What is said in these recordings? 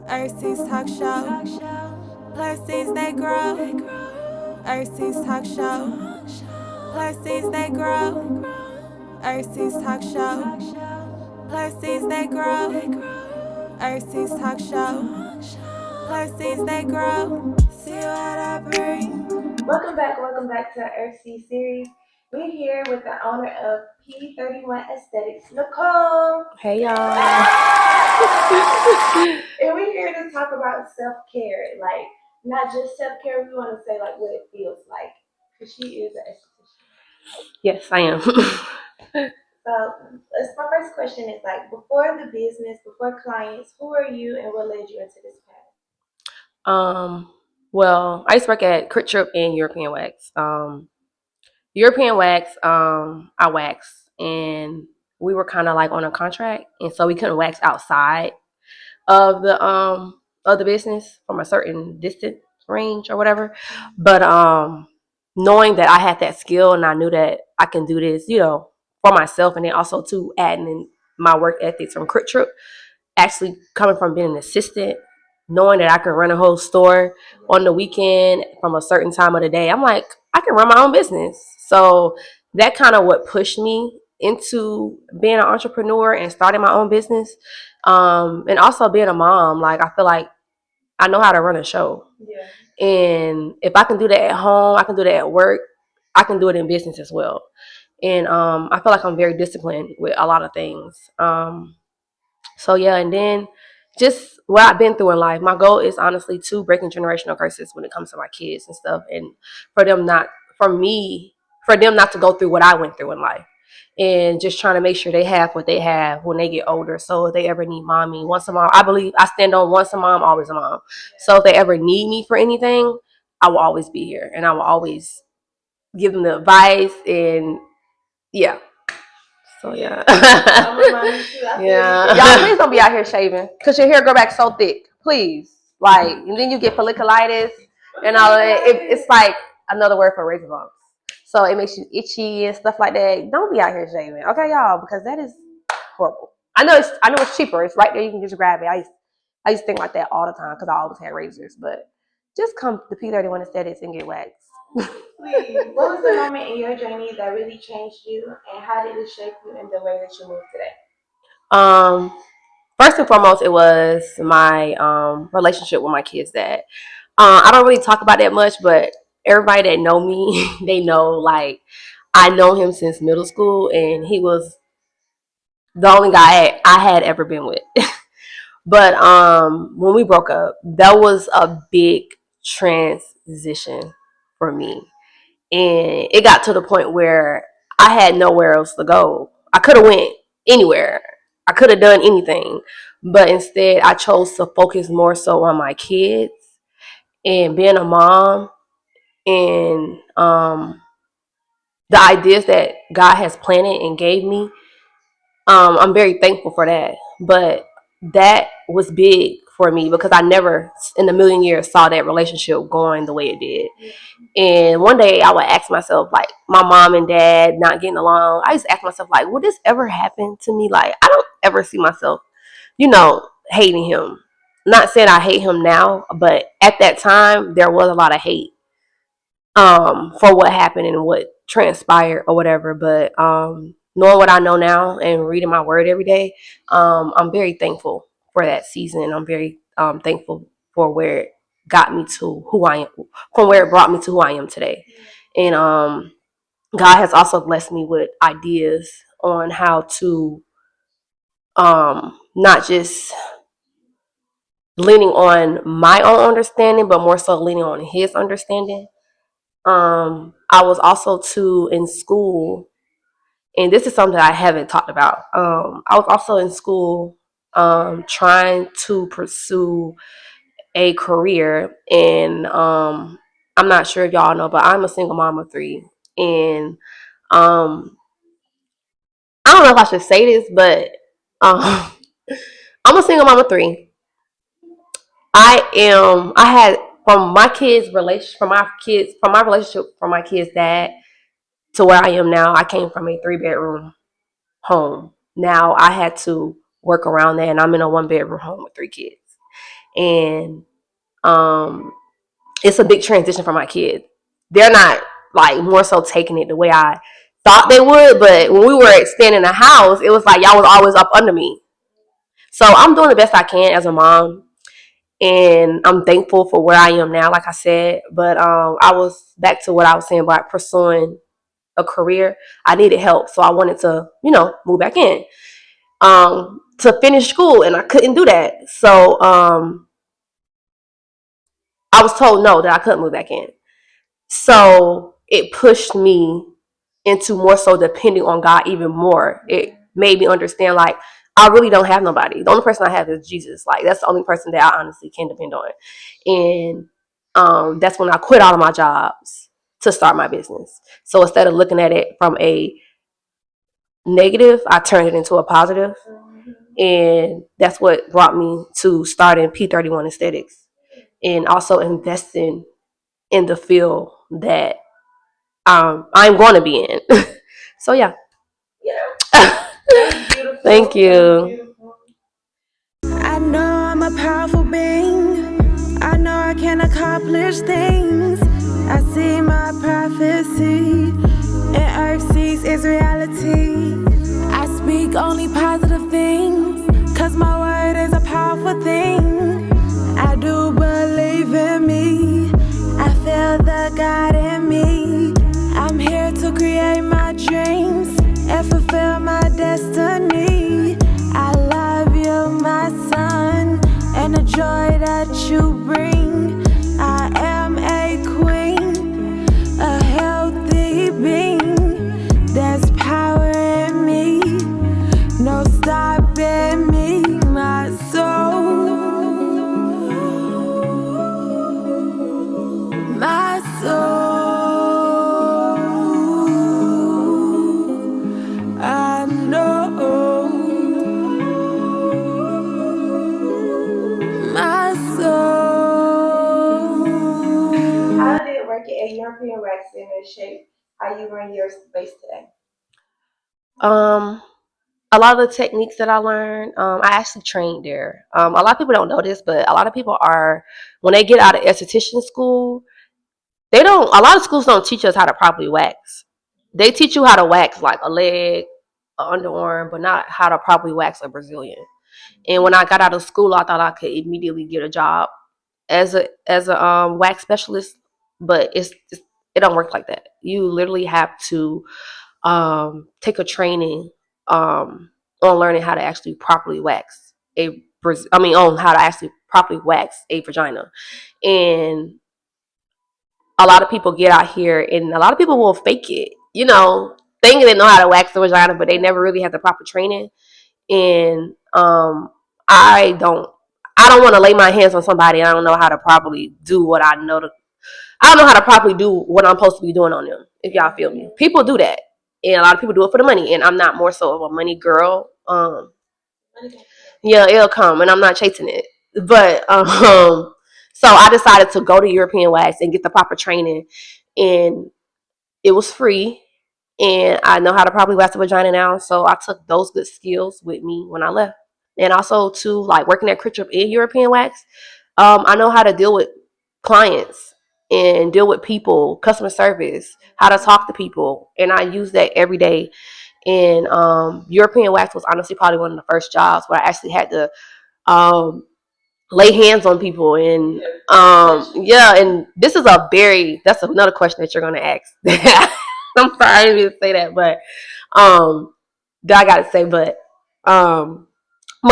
EarthSeeds Talk Show. Plus seeds they grow. EarthSeeds Talk Show. Plus seeds they grow. EarthSeeds Talk Show. Plus seeds they grow. EarthSeeds Talk Show. Plus seeds they grow. See what I bring. Welcome back to our Earthseed series. We're here with the owner of P31 Esthetics, Nicole. Hey y'all. And we're here to talk about self-care. Like, not just self-care, we want to say like what it feels like. Because she is an esthetician. Yes, I am. So my first question is like, before the business, before clients, who are you and what led you into this path? Well, I used to work at Crit Trip and European Wax. European Wax, I waxed, and we were kind of like on a contract, and so we couldn't wax outside of the business from a certain distance range or whatever. But knowing that I had that skill and I knew that I can do this, for myself, and then also to adding in my work ethics from Crit Trip, actually coming from being an assistant, knowing that I can run a whole store on the weekend from a certain time of the day, I'm like, I can run my own business. So that kind of what pushed me into being an entrepreneur and starting my own business. And also being a mom, like I feel like I know how to run a show. Yeah. And if I can do that at home, I can do that at work, I can do it in business as well. And I feel like I'm very disciplined with a lot of things. So yeah, and then just what I've been through in life, my goal is honestly to breaking generational curses when it comes to my kids and stuff, and for them not to go through what I went through in life, and just trying to make sure they have what they have when they get older. So if they ever need mommy, once a mom, I believe I stand on once a mom, always a mom. So if they ever need me for anything, I will always be here, and I will always give them the advice, and yeah. So yeah. Yeah. Y'all please don't be out here shaving, because your hair grow back so thick. Please. Like, and then you get folliculitis and all of that. It's like another word for razor bumps. So it makes you itchy and stuff like that. Don't be out here shaving, okay, y'all, because that is horrible. I know it's cheaper. It's right there. You can just grab it. I used to think like that all the time because I always had razors. But just come to P31 Esthetics and get waxed. Please. What was the moment in your journey that really changed you, and how did it shape you in the way that you move today? First and foremost, it was my relationship with my kid's dad. I don't really talk about that much, but everybody that know me, they know, like, I know him since middle school, and he was the only guy I had ever been with. But when we broke up, that was a big transition for me. And it got to the point where I had nowhere else to go. I could have went anywhere. I could have done anything. But instead, I chose to focus more so on my kids and being a mom, and the ideas that God has planted and gave me. I'm very thankful for that. But that was big for me because I never in a million years saw that relationship going the way it did. And one day I would ask myself, like, my mom and dad not getting along. I used to ask myself, like, would this ever happen to me? Like, I don't ever see myself, hating him. Not saying I hate him now, but at that time there was a lot of hate for what happened and what transpired or whatever. But knowing what I know now and reading my word every day, I'm very thankful for that season. I'm very thankful for where it got me to who I am, from where it brought me to who I am today. And God has also blessed me with ideas on how to not just leaning on my own understanding, but more so leaning on his understanding. I was also too in school, and this is something I haven't talked about. I was also in school trying to pursue a career, and I'm not sure if y'all know, but I'm a single mom of 3, and I don't know if I should say this, but um, I'm a single mom of 3. I had from my kids' relation, from my relationship from my kids' dad to where I am now. I came from a 3-bedroom home. Now I had to work around that, and I'm in a 1-bedroom home with 3 kids. And it's a big transition for my kids. They're not like more so taking it the way I thought they would, but when we were staying in the house, it was like y'all was always up under me. So I'm doing the best I can as a mom, and I'm thankful for where I am now, like I said. But I was back to what I was saying about pursuing a career. I needed help, so I wanted to, move back in to finish school, and I couldn't do that. So I was told no, that I couldn't move back in. So it pushed me into more so depending on God even more. It made me understand, like, I really don't have nobody. The only person I have is Jesus. Like, that's the only person that I honestly can depend on. And that's when I quit all of my jobs to start my business. So instead of looking at it from a negative, I turned it into a positive. And that's what brought me to starting P31 Esthetics and also investing in the field that I'm going to be in. So yeah. Thank you. I know I'm a powerful being. I know I can accomplish things. I see my prophecy, and Earthseeds is reality. I speak only positive things, cause my word is a powerful thing. I do believe in me. I feel the God in me. I'm here to create my dreams and fulfill my destiny. I love you, my son, and the joy that you bring. I am a queen, a healthy being. There's power in me, no stopping me, my soul. My soul, I know. My soul. How did it work at European Wax Center shape how you run your space today? A lot of the techniques that I learned, I actually trained there. A lot of people don't know this, but a lot of people when they get out of esthetician school, a lot of schools don't teach us how to properly wax. They teach you how to wax like a leg, an underarm, but not how to properly wax a Brazilian. And when I got out of school, I thought I could immediately get a job as a wax specialist, but it don't work like that. You literally have to take a training on learning how to actually properly wax on how to actually properly wax a vagina. And a lot of people get out here, and a lot of people will fake it, thinking they know how to wax the vagina, but they never really have the proper training. And I don't want to lay my hands on somebody. I don't know how to properly do what I know to. I don't know how to properly do what I'm supposed to be doing on them. If y'all feel me, people do that, and a lot of people do it for the money. And I'm not more so of a money girl. Yeah, it'll come, and I'm not chasing it. But so I decided to go to European Wax and get the proper training, and it was free. And I know how to properly wax the vagina now, so I took those good skills with me when I left. And also too, like working at Crit in European Wax, I know how to deal with clients and deal with people, customer service, how to talk to people, and I use that every day. And European Wax was honestly probably one of the first jobs where I actually had to lay hands on people. And and this is that's another question that you're gonna ask. I'm sorry I didn't even say that, but that I gotta say, but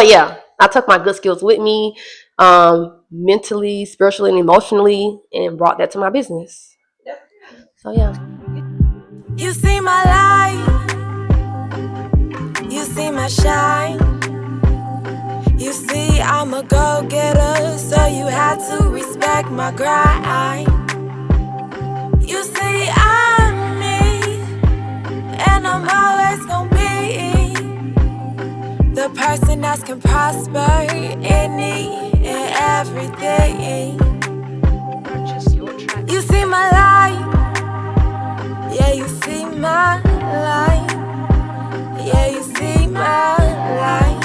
yeah, I took my good skills with me, mentally, spiritually, and emotionally, and brought that to my business. So yeah. You see my light, you see my shine. You see I'm a go-getter, so you had to respect my grind. You see I'm me, and I'm always gonna be the person that can prosper any and everything. You see my light, yeah, you see my light, yeah, you see my light.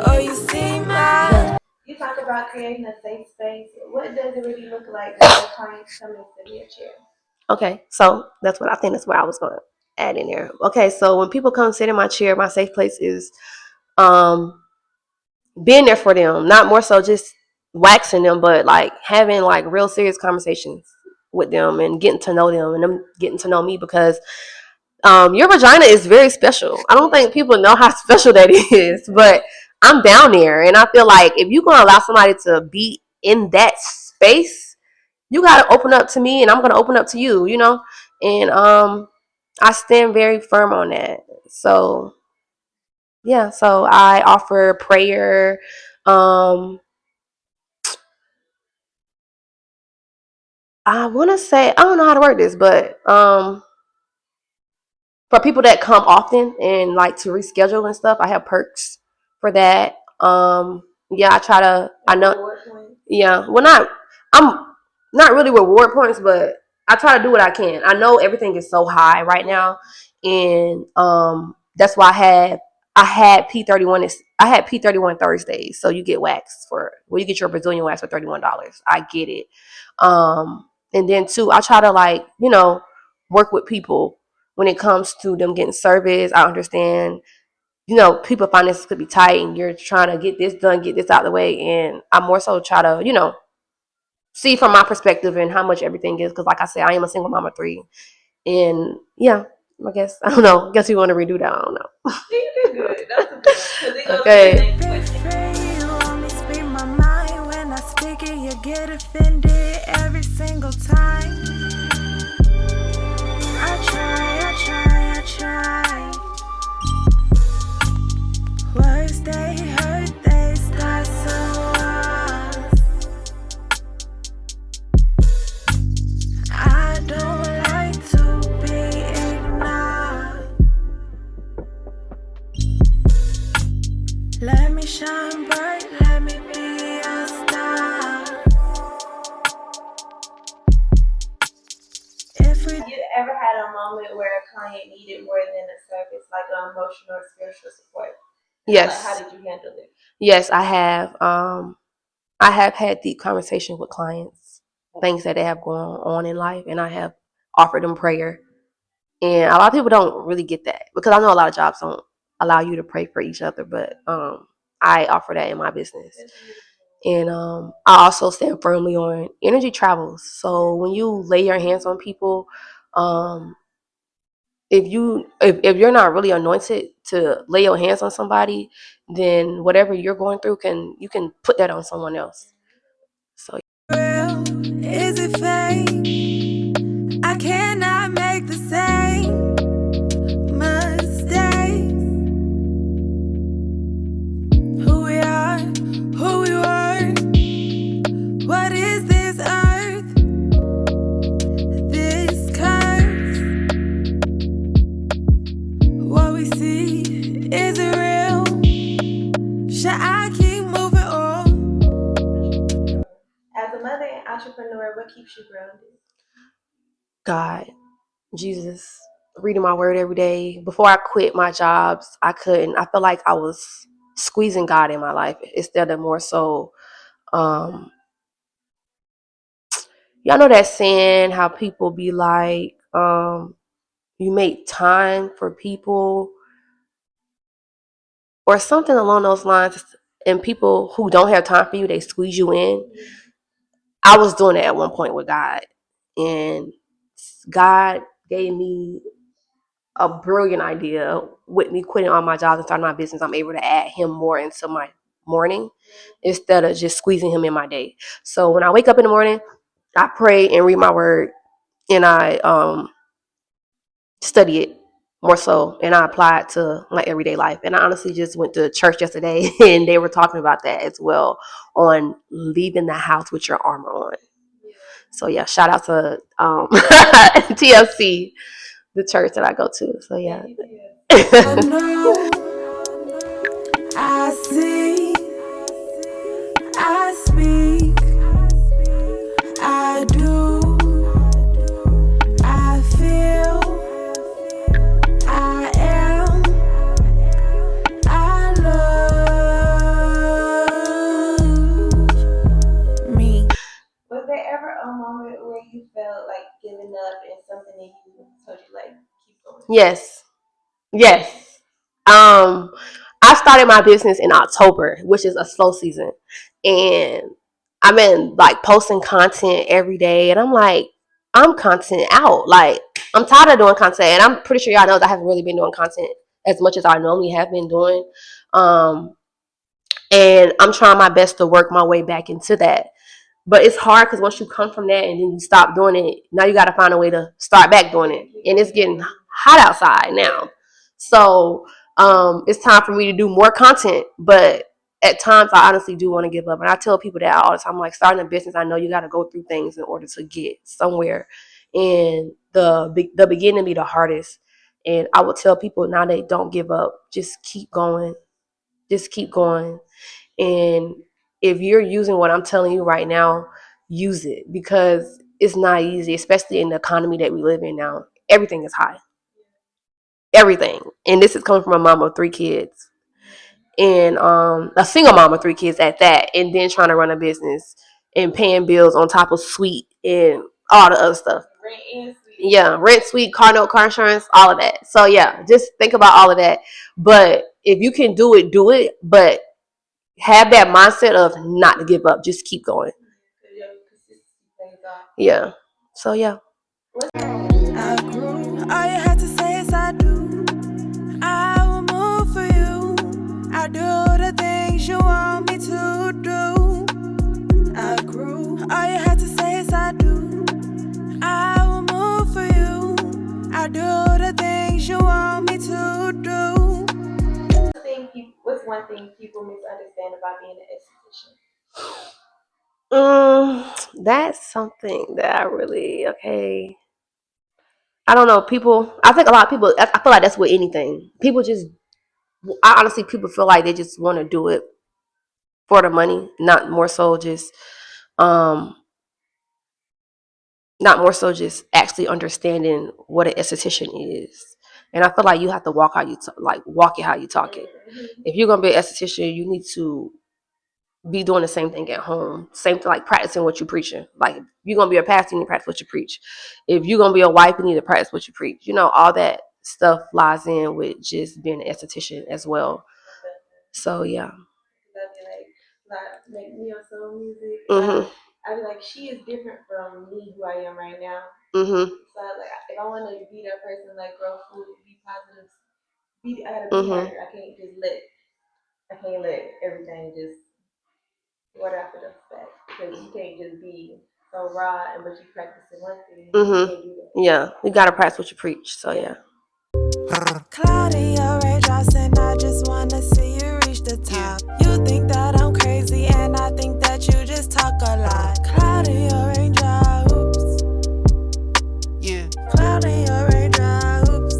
Oh, you see my. You talk about creating a safe space. What does it really look like when your clients come into your chair? Okay, so that's what I was going to add in there. Okay, so when people come sit in my chair, my safe place is being there for them, not more so just waxing them, but like having like real serious conversations with them and getting to know them and them getting to know me, because your vagina is very special. I don't think people know how special that is, but I'm down there, and I feel like if you're gonna allow somebody to be in that space, you gotta open up to me, and I'm gonna open up to you. You know, and I stand very firm on that. So yeah, so I offer prayer. I want to say, I don't know how to word this, but for people that come often and like to reschedule and stuff, I have perks for that. Yeah, I try to. I know. Yeah, well, not. I'm not really reward points, but I try to do what I can. I know everything is so high right now, and that's why I had P31. I had P31 Thursdays, so you get wax for you get your Brazilian wax for $31. I get it. And then too, I try to like work with people when it comes to them getting service. I understand, people finances could be tight and you're trying to get this done, get this out of the way. And I more so try to, see from my perspective and how much everything is. Cause like I said, I am a single mama 3. And yeah, I guess, I don't know. I guess you want to redo that. I don't know. You did good. That's a good one. Okay. You only speak my mind. When I speak it, you get offended every single time. I try. Words they hurt, they start so lost. I don't like to be ignored. Let me shine bright, let me be a star. You ever had a moment where a client needed more than a service, like an emotional or spiritual support? Yes. Like, how did you handle it? Yes, I have. I have had deep conversations with clients, things that they have going on in life, and I have offered them prayer. And a lot of people don't really get that, because I know a lot of jobs don't allow you to pray for each other, but I offer that in my business. And I also stand firmly on energy travels. So when you lay your hands on people, if you're not really anointed to lay your hands on somebody, then whatever you're going through you can put that on someone else. So is it fake? I cannot make the same mistakes. Who we are, who we were. What is this earth? This curse. What we see, is it real? Should I keep moving on? As a mother and entrepreneur, what keeps you grounded? God, Jesus, reading my word every day. Before I quit my jobs, I felt like I was squeezing God in my life instead of more so, y'all know that saying, how people be like, you make time for people or something along those lines, and people who don't have time for you, they squeeze you in. I was doing that at one point with God, and God gave me a brilliant idea with me quitting all my jobs and starting my business. I'm able to add him more into my morning instead of just squeezing him in my day. So when I wake up in the morning, I pray and read my word, and I study it more so, and I apply it to my everyday life. And I honestly just went to church yesterday and they were talking about that as well, on leaving the house with your armor on. So yeah, shout out to TFC, the church that I go to. So yeah. I know, I see, I speak, I do, I feel, I am, I love. up and something in you told you like keep going? Yes. I started my business in October, which is a slow season, and I've been like posting content every day, and I'm like, I'm content out. Like, I'm tired of doing content, and I'm pretty sure y'all know that I haven't really been doing content as much as I normally have been doing. And I'm trying my best to work my way back into that. But it's hard because once you come from that and then you stop doing it, now you got to find a way to start back doing it. And it's getting hot outside now. So it's time for me to do more content. But at times, I honestly do want to give up. And I tell people that all the time. Like, starting a business, I know you got to go through things in order to get somewhere. And the beginning be the hardest. And I would tell people now, they don't give up. Just keep going. Just keep going. And if you're using what I'm telling you right now, use it, because it's not easy, especially in the economy that we live in now. Everything is high. Everything. And this is coming from a mom of 3 kids. And a single mom of 3 kids at that. And then trying to run a business and paying bills on top of sweet and all the other stuff. Rent and sweet. Yeah, rent, sweet, car note, car insurance, all of that. So yeah, just think about all of that. But if you can do it, do it. But have that mindset of not to give up. Just keep going. Yeah. So yeah. I grew. All you had to say is I do. I will move for you. I do the things you want me to do. I grew. All you had to say is I do. I will move for you. I do the things you want me to do. What's one thing people misunderstand about being an esthetician? That's something that I really I don't know. I think a lot of people. I feel like that's with anything. People feel like they just want to do it for the money, um, not more so just actually understanding what an esthetician is. And I feel like you have to walk it how you talk it. If you're gonna be an esthetician, you need to be doing the same thing at home. Same thing, like practicing what you're preaching. Like, if you're gonna be a pastor, you need to practice what you preach. If you're gonna be a wife, you need to practice what you preach. All that stuff lies in with just being an esthetician as well. So yeah. Like neo soul music. Mhm. I be like, she is different from me, who I am right now. Mhm. So like, if I want to be that person, like grow food, be positive, I gotta be her. I can't let everything just water after the fact, because you can't just be so raw and but you practicing one thing. You can't do that. Yeah, you gotta practice what you preach. So yeah. Cloud in your raindrops, and I just wanna see you reach the top. You think that I'm crazy, and I think that you just talk a lot. Cloud in your raindrops. Yeah. Cloud in your raindrops.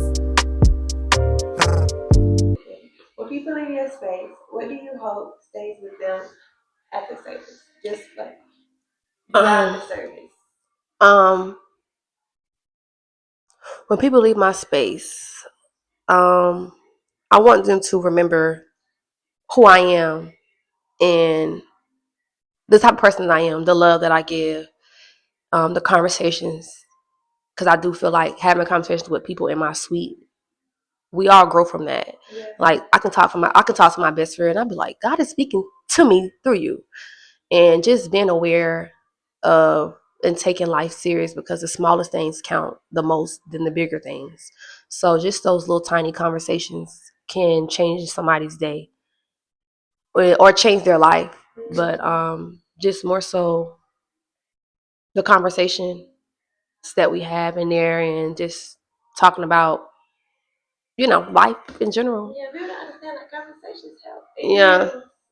When people in your space, what do you hope stays with them at the service? Just like beyond the service. When people leave my space, I want them to remember who I am and the type of person I am, the love that I give, the conversations, because I do feel like having conversations with people in my suite, we all grow from that. Yeah. Like, I can talk to my best friend, and I'll be like, God is speaking to me through you, and just being aware of and taking life serious, because the smallest things count the most than the bigger things. So just those little tiny conversations can change somebody's day or change their life. But just more so the conversations that we have in there, and just talking about life in general. Yeah, we don't understand that conversations help.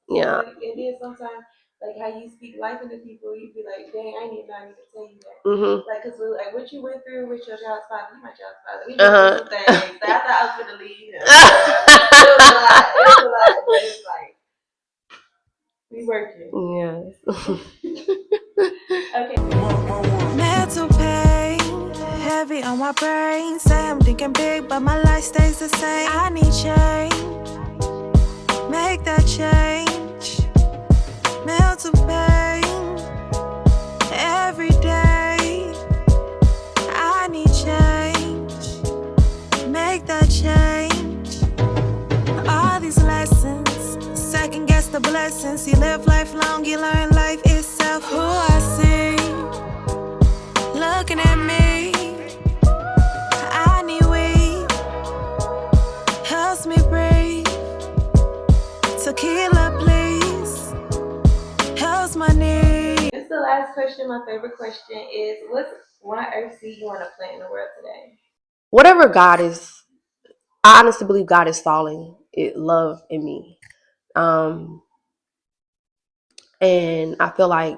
Yeah. And then sometimes, like how you speak life into people, you'd be like, dang, I need to tell you that. Mm-hmm. Like, cause like what you went through with your child's father, my child's father, we went through some things. So I thought I was gonna leave him. It was a lot, but it's like we working. Yes. Okay. Mental pain, heavy on my brain. Say I'm thinking big, but my life stays the same. I need change, make that change. Mental pain, every day. I lessons. You live life long, you learn life itself. Who I see, looking at me. I need weed, helps me breathe. Tequila, please, helps my knees. This is the last question. My favorite question is, what's one earth seed you want to plant in the world today? Whatever God is, I honestly believe God is falling love in me. And I feel like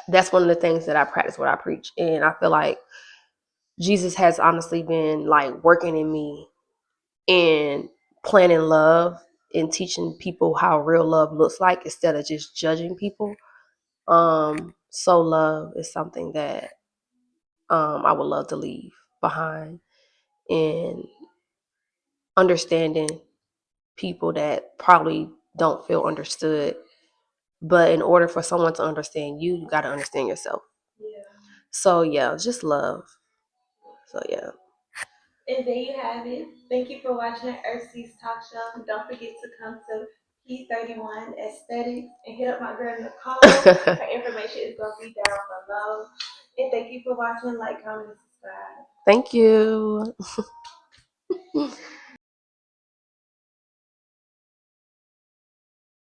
that's one of the things that I practice, what I preach. And I feel like Jesus has honestly been like working in me and planting love and teaching people how real love looks like instead of just judging people. So love is something that I would love to leave behind, and understanding people that probably don't feel understood. But in order for someone to understand you, you got to understand yourself. Yeah. So yeah, just love. So yeah. And there you have it. Thank you for watching the EarthSeeds Talk Show. Don't forget to come to P31 Esthetics and hit up my girl Nicole. Her information is going to be down below. And thank you for watching. Like, comment, and subscribe. Thank you.